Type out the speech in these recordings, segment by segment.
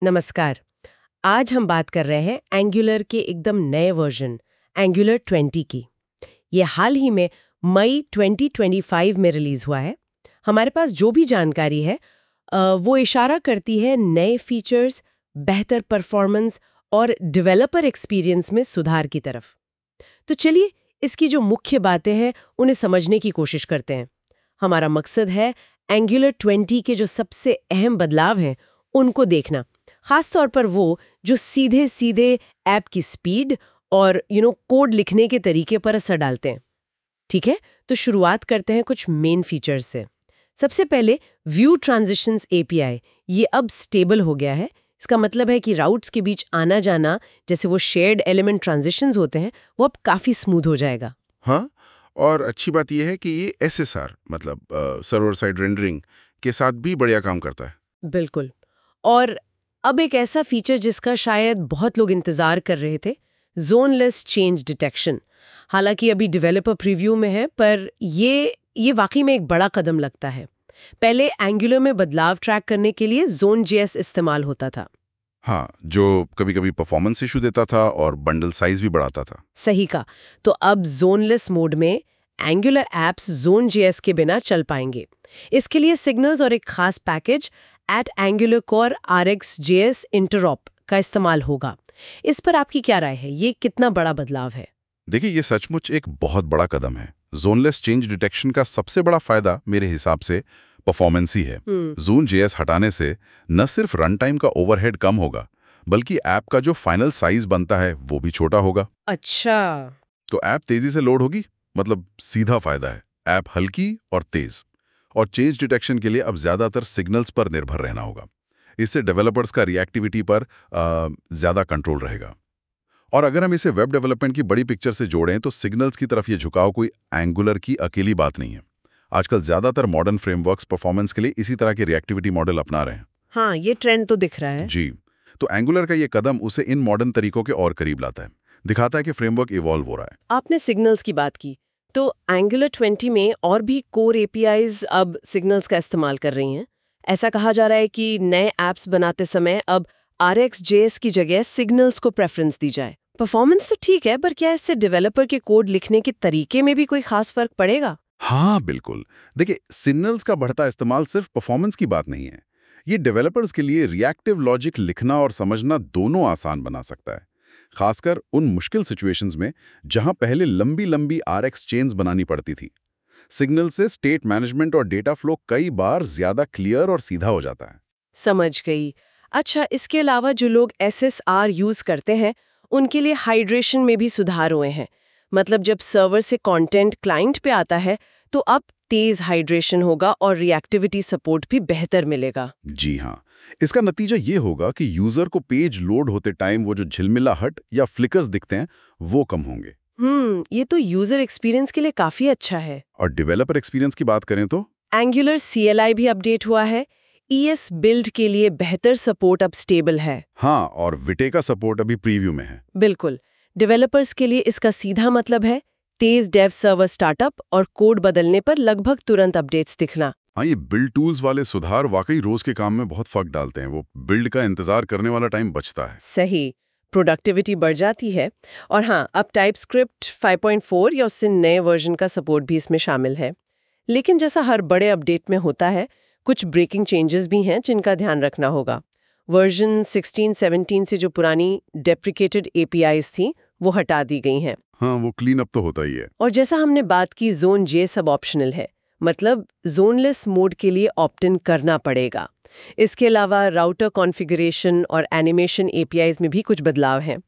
नमस्कार। आज हम बात कर रहे हैं एंगुलर के एकदम नए वर्जन एंगुलर 20 की। ये हाल ही में मई 2025 में रिलीज हुआ है। हमारे पास जो भी जानकारी है वो इशारा करती है नए फीचर्स, बेहतर परफॉर्मेंस और डेवलपर एक्सपीरियंस में सुधार की तरफ। तो चलिए इसकी जो मुख्य बातें हैं उन्हें समझने की कोशिश करते हैं। हमारा मकसद है एंगुलर 20 के जो सबसे अहम बदलाव हैं उनको देखना, खास तौर पर वो जो सीधे सीधे ऐप की स्पीड और कोड लिखने के तरीके पर असर डालते हैं। ठीक है, तो शुरुआत करते हैं कुछ मेन फीचर्स से। सबसे पहले व्यू ट्रांजिशंस एपीआई, ये अब स्टेबल हो गया है। इसका मतलब है कि राउट्स के बीच आना जाना, जैसे वो शेयर्ड एलिमेंट ट्रांजिशंस होते हैं, वो अब काफी स्मूथ हो जाएगा। हाँ, और अच्छी बात यह है कि ये एसएसआर मतलब सर्वर साइड रेंडरिंग के साथ भी बढ़िया काम करता है। बिल्कुल। और अब एक ऐसा फीचर जिसका शायद बहुत लोग इंतजार कर रहे थे, जोनलेस चेंज डिटेक्शन। हालांकि अभी डेवलपर प्रीव्यू में है, पर ये वाकई में एक बड़ा कदम लगता है। पहले एंगुलर में बदलाव ट्रैक करने के लिए जोन जेएस इस्तेमाल होता था। हाँ, जो कभी-कभी परफॉर्मेंस इशू देता था और बंडल साइज भी बढ़ाता था। सही का। तो अब जोनलेस मोड में एंगुलर एप्स जोन जेएस के बिना चल पाएंगे। इसके लिए सिग्नल्स और एक खास पैकेज @AngularCore RxJS इंटरऑप का इस्तेमाल होगा। इस पर आपकी क्या राय है? ये कितना बड़ा बदलाव है? देखिए, ये सचमुच एक बहुत बड़ा कदम है। जोनलेस चेंज डिटेक्शन का सबसे बड़ा फायदा मेरे हिसाब से परफॉर्मेंस ही है। जोन जेएस हटाने से न सिर्फ रन टाइम का ओवरहेड कम होगा, बल्कि ऐप का जो फाइनल साइज बनता है वो भी छोटा होगा। अच्छा। तो ऐप तेजी से लोड होगी, मतलब सीधा फायदा है। ऐप हल्की और तेज, और चेंज डिटेक्शन के लिए अब ज्यादातर सिग्नल्स पर निर्भर रहना होगा। इससे डेवलपर्स का रिएक्टिविटी पर ज्यादा कंट्रोल रहेगा। और अगर हम इसे वेब डेवलपमेंट की बड़ी पिक्चर से जोड़ें तो सिग्नल्स की तरफ ये झुकाव कोई एंगुलर की अकेली बात नहीं है। आजकल ज्यादातर मॉडर्न फ्रेमवर्क्स परफॉर्मेंस के लिए इसी तरह के रिएक्टिविटी मॉडल अपना रहे हैं। हाँ, ये ट्रेंड तो दिख रहा है। जी, तो एंगुलर का ये कदम उसे इन मॉडर्न तरीकों के और करीब लाता है, दिखाता है कि फ्रेमवर्क इवॉल्व हो रहा है। आपने सिग्नल्स की बात की, तो एंगुलर 20 में और भी कोर एपीआईज अब सिग्नल्स का इस्तेमाल कर रही हैं। ऐसा कहा जा रहा है कि नए ऐप्स बनाते समय अब RxJS की जगह सिग्नल्स को प्रेफरेंस दी जाए। परफॉर्मेंस तो ठीक है, पर क्या इससे डेवलपर के कोड लिखने के तरीके में भी कोई खास फर्क पड़ेगा? हाँ, बिल्कुल। देखिए, सिग्नल्स का बढ़ता इस्तेमाल सिर्फ परफॉर्मेंस की बात नहीं है। ये डेवलपर्स के लिए रिएक्टिव लॉजिक लिखना और समझना दोनों आसान बना सकता है, खासकर उन मुश्किल सिचुएशंस में जहां पहले लंबी लंबी आरएक्स चेन्स बनानी पड़ती थी। सिग्नल से स्टेट मैनेजमेंट और डेटा फ्लो कई बार ज्यादा क्लियर और सीधा हो जाता है। समझ गई। अच्छा, इसके अलावा जो लोग SSR यूज करते हैं, उनके लिए हाइड्रेशन में भी सुधार हुए हैं। मतलब जब सर्वर से कंटेंट क्लाइंट पे आता है, तो अब तेज हाइड्रेशन होगा और रिएक्टिविटी सपोर्ट भी बेहतर मिलेगा। जी हाँ, इसका नतीजा ये होगा कि यूजर को पेज लोड होते टाइम वो जो झिलमिलाहट या फ्लिकर्स दिखते हैं वो कम होंगे। ये तो यूजर एक्सपीरियंस के लिए काफी अच्छा है। और डेवलपर एक्सपीरियंस की बात करें तो एंगुलर CLI भी अपडेट हुआ है। ES बिल्ड के लिए बेहतर सपोर्ट अब स्टेबल है। हाँ, और विटे का सपोर्ट अभी प्रीव्यू में है। बिल्कुल। डेवलपर्स के लिए इसका सीधा मतलब है तेज डेव सर्वर स्टार्टअप और कोड बदलने पर लगभग तुरंत अपडेट्स दिखना। हाँ, ये बिल्ड टूल्स वाले सुधार वाकई रोज के काम में बहुत फर्क डालते हैं। वो बिल्ड का इंतजार करने वाला टाइम बचता है। सही। प्रोडक्टिविटी बढ़ जाती है। और हाँ, अब टाइपस्क्रिप्ट 5.4 या उससे नए वर्जन का सपोर्ट भी इसमें शामिल है। लेकिन जैसा हर बड़े अपडेट में होता है, कुछ ब्रेकिंग चेंजेस भी हैं जिनका ध्यान रखना होगा। वर्जन 16-17 से जो पुरानी डेप्रिकेटेड APIs थी, वो हटा दी गई हैं। हाँ, वो क्लीन अप तो होता ही है। और जैसा हमने बात की, जोन जे सब ऑप्शनल है, मतलब जोनलेस मोड के लिए ऑप्ट इन करना पड़ेगा। इसके अलावा राउटर कॉन्फ़िगरेशन और एनिमेशन APIs में भी कुछ बदलाव हैं।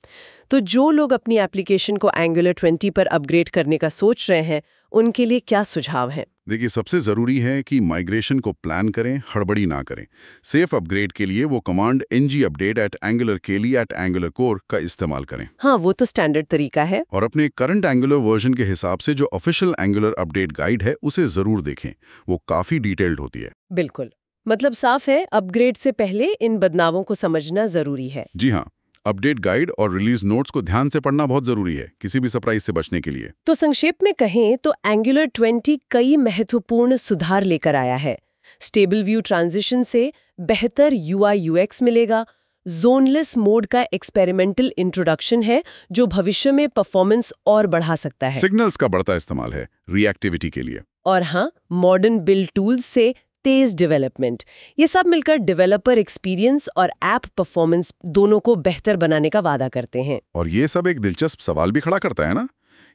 तो जो लोग अपनी एप्लीकेशन को एंगुलर 20 पर अपग्रेड करने का सोच रहे हैं, उनके लिए क्या सुझाव हैं? देखिए, सबसे जरूरी है कि माइग्रेशन को प्लान करें, हड़बड़ी ना करें। सेफ अपग्रेड के लिए वो कमांड ngupdate@angularkeli@angularcore का इस्तेमाल करें। हाँ, वो तो स्टैंडर्ड तरीका है। और अपने करंट एंगुलर वर्जन के हिसाब से जो ऑफिशियल एंगुलर अपडेट गाइड है उसे जरूर देखें। वो काफी डिटेल्ड होती है। बिल्कुल। मतलब साफ है, अपग्रेड से पहले इन बदलावों को समझना जरूरी है। जी हाँ, अपडेट गाइड और रिलीज नोट्स को ध्यान से पढ़ना बहुत जरूरी है, किसी भी सरप्राइज से बचने के लिए। तो संक्षेप में कहें तो एंगुलर 20 कई महत्वपूर्ण सुधार लेकर आया है। स्टेबल व्यू ट्रांजिशन से बेहतर UI UX मिलेगा, जोनलेस मोड का एक्सपेरिमेंटल इंट्रोडक्शन है जो भविष्य में परफॉर्मेंस और बढ़ा सकता है। सिग्नल्स का बढ़ता इस्तेमाल है रिएक्टिविटी के लिए। और हाँ, मॉडर्न बिल्ड टूल्स से तेज डेवलपमेंट, ये सब मिलकर डेवलपर एक्सपीरियंस और ऐप परफॉर्मेंस दोनों को बेहतर बनाने का वादा करते हैं। और ये सब एक दिलचस्प सवाल भी खड़ा करता है ना,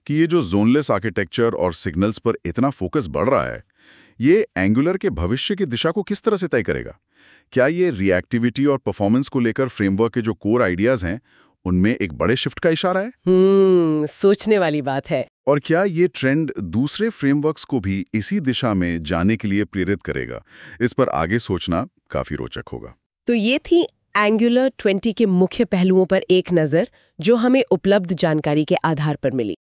कि ये जो जोनलेस आर्किटेक्चर और सिग्नल्स पर इतना फोकस बढ़ रहा है, ये एंगुलर के भविष्य की दिशा को किस तरह से तय करेगा? क्या ये रिएक्टिविटी और परफॉर्मेंस को लेकर फ्रेमवर्क के जो कोर आइडियाज हैं, उनमें एक बड़े शिफ्ट का इशारा है? सोचने वाली बात है। और क्या ये ट्रेंड दूसरे फ्रेमवर्क्स को भी इसी दिशा में जाने के लिए प्रेरित करेगा? इस पर आगे सोचना काफी रोचक होगा। तो ये थी एंगुलर 20 के मुख्य पहलुओं पर एक नज़र, जो हमें उपलब्ध जानकारी के आधार पर मिली।